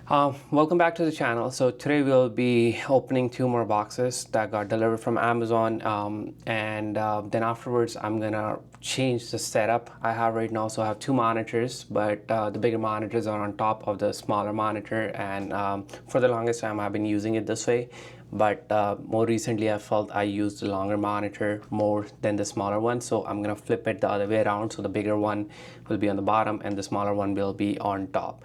Welcome back to the channel. So today we'll be opening two more boxes that got delivered from Amazon, and then afterwards I'm gonna change the setup I have right now. So I have two monitors, but the bigger monitors are on top of the smaller monitor, and for the longest time I've been using it this way. But more recently I felt I used the longer monitor more than the smaller one, so I'm gonna flip it the other way around. So the bigger one will be on the bottom and the smaller one will be on top.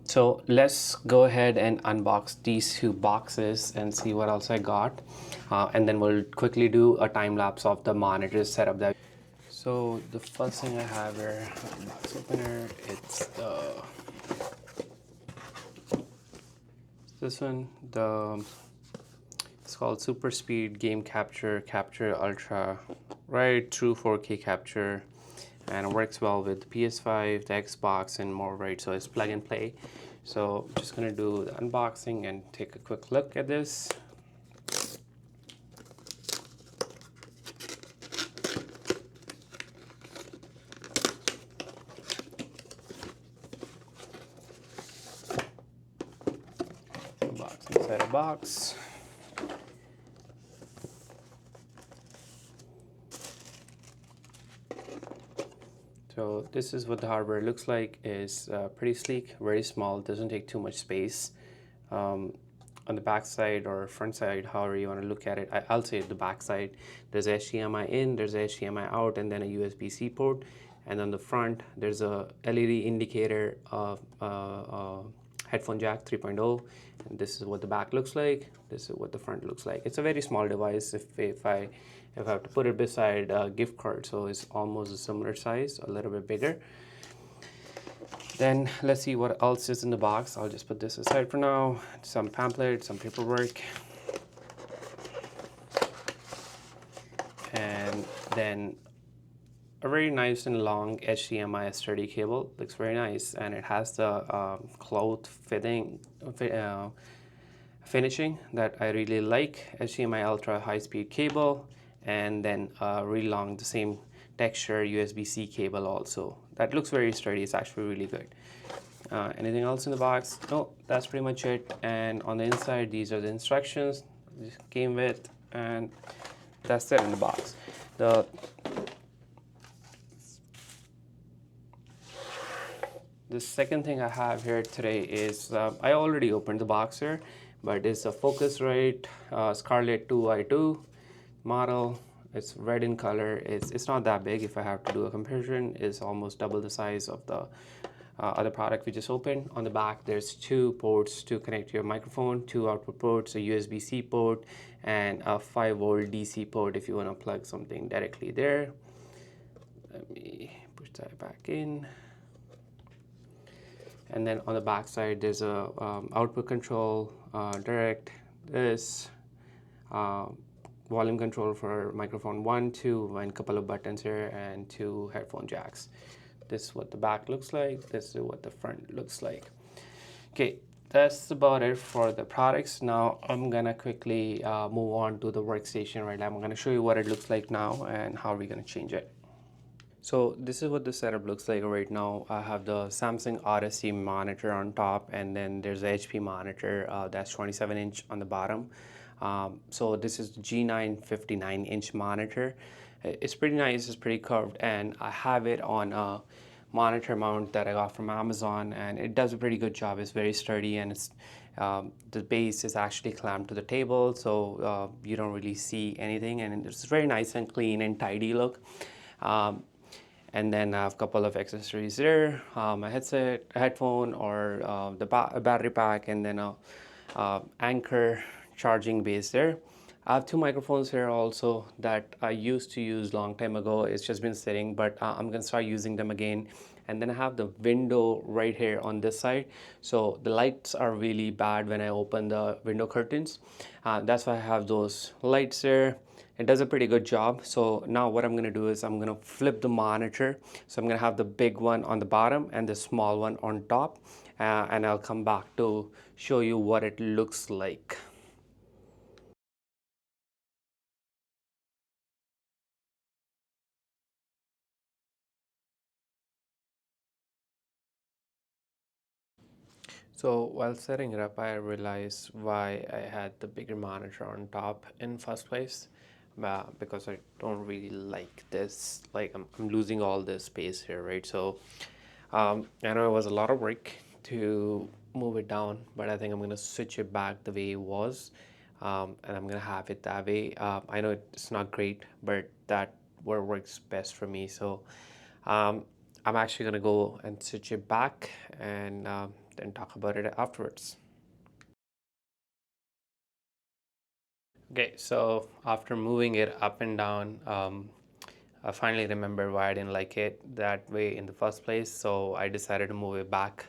So let's go ahead and unbox these two boxes and see what else I got, and then we'll quickly do a time lapse of the monitor setup. So the first thing I have here, box opener, it's this one. It's called Super Speed Game Capture Ultra, right? True 4K capture, and it works well with the PS5, the Xbox, and more, right? So it's plug and play. So I'm just gonna do the unboxing and take a quick look at this. Box inside a box. So this is what the hardware looks like. It's pretty sleek, very small, doesn't take too much space. On the back side or front side, however you want to look at it, I'll say the back side, there's HDMI in, there's HDMI out, and then a USB-C port. And on the front, there's a LED indicator of headphone jack 3.0, and this is what the back looks like. This is what the front looks like. It's a very small device. If I have to put it beside a gift card, so it's almost a similar size, a little bit bigger. Then let's see what else is in the box. I'll just put this aside for now. Some pamphlet, some paperwork, and then a very nice and long HDMI sturdy cable. Looks very nice, and it has the cloth finishing that I really like. HDMI Ultra high-speed cable, and then really long, the same texture USB-C cable also. That looks very sturdy. It's actually really good. Anything else in the box? No, that's pretty much it. And on the inside, these are the instructions it came with, and that's it in the box. The second thing I have here today is, I already opened the box here, but it's a Focusrite Scarlett 2i2 model. It's red in color. It's not that big. If I have to do a comparison, it's almost double the size of the other product we just opened. On the back, there's two ports to connect your microphone, two output ports, a USB-C port, and a 5-volt DC port if you want to plug something directly there. Let me push that back in. And then on the back side, there's a output control, direct, this, volume control for microphone 1, 2, and a couple of buttons here, and two headphone jacks. This is what the back looks like. This is what the front looks like. Okay, that's about it for the products. Now I'm gonna quickly move on to the workstation. Right now I'm gonna show you what it looks like now and how we're gonna change it. So this is what the setup looks like right now. I have the Samsung Odyssey monitor on top, and then there's a HP monitor that's 27-inch on the bottom. So this is the G9 59-inch monitor. It's pretty nice, it's pretty curved, and I have it on a monitor mount that I got from Amazon, and it does a pretty good job. It's very sturdy, and it's the base is actually clamped to the table, so you don't really see anything, and it's very nice and clean and tidy look. And then I have a couple of accessories there, my headset, a headphone, or the battery pack, and then a Anchor charging base there. I have two microphones here also that I used to use long time ago. It's just been sitting, but I'm gonna start using them again. And then I have the window right here on this side. So the lights are really bad when I open the window curtains. That's why I have those lights there. It does a pretty good job. So now what I'm gonna do is I'm gonna flip the monitor. So I'm gonna have the big one on the bottom and the small one on top. And I'll come back to show you what it looks like. So while setting it up, I realized why I had the bigger monitor on top in first place. Because I don't really like this. Like I'm losing all this space here, right? So I know it was a lot of work to move it down, but I think I'm gonna switch it back the way it was, and I'm gonna have it that way. I know it's not great, but that what works best for me. So um, I'm actually gonna go and switch it back and then talk about it afterwards. Okay, so after moving it up and down, I finally remember why I didn't like it that way in the first place. So I decided to move it back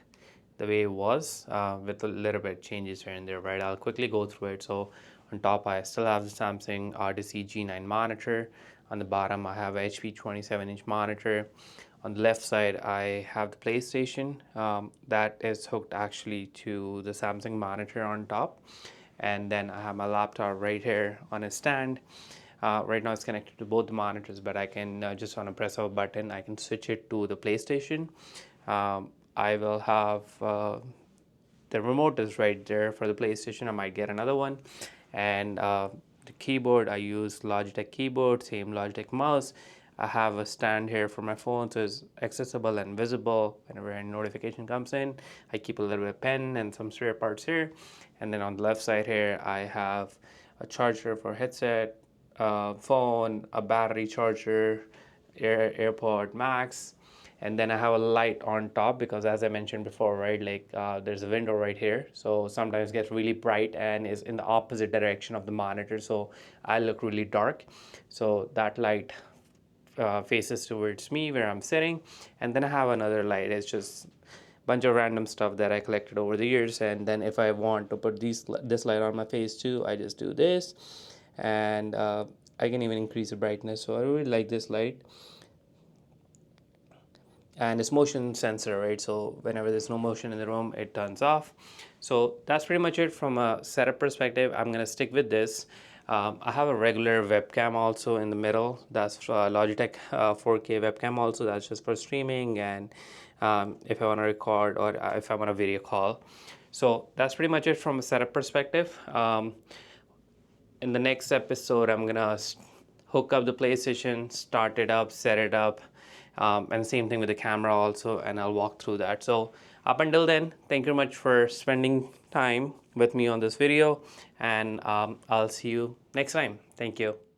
the way it was with a little bit changes here and there, right? I'll quickly go through it. So on top, I still have the Samsung Odyssey G9 monitor. On the bottom, I have a HP 27-inch monitor. On the left side, I have the PlayStation that is hooked actually to the Samsung monitor on top. And then I have my laptop right here on a stand. Right now it's connected to both the monitors, but I can just on a press of a button, I can switch it to the PlayStation. I will have the remote is right there for the PlayStation. I might get another one. And the keyboard, I use Logitech keyboard, same Logitech mouse. I have a stand here for my phone, so it's accessible and visible whenever a notification comes in. I keep a little bit of pen and some spare parts here. And then on the left side here, I have a charger for headset, phone, a battery charger, AirPod Max, and then I have a light on top because as I mentioned before, right, like there's a window right here, so sometimes it gets really bright and is in the opposite direction of the monitor, so I look really dark. So that light faces towards me where I'm sitting, and then I have another light. It's just bunch of random stuff that I collected over the years, and then if I want to put this light on my face too, I just do this, and I can even increase the brightness. So I really like this light, and it's motion sensor, right? So whenever there's no motion in the room, it turns off. So that's pretty much it from a setup perspective. I'm gonna stick with this. I have a regular webcam also in the middle. That's Logitech 4K webcam also. That's just for streaming and if I want to record or if I want a video call. So that's pretty much it from a setup perspective. In the next episode, I'm gonna hook up the PlayStation, start it up, set it up, and same thing with the camera also, and I'll walk through that. So up until then, thank you very much for spending time with me on this video, and I'll see you next time. Thank you.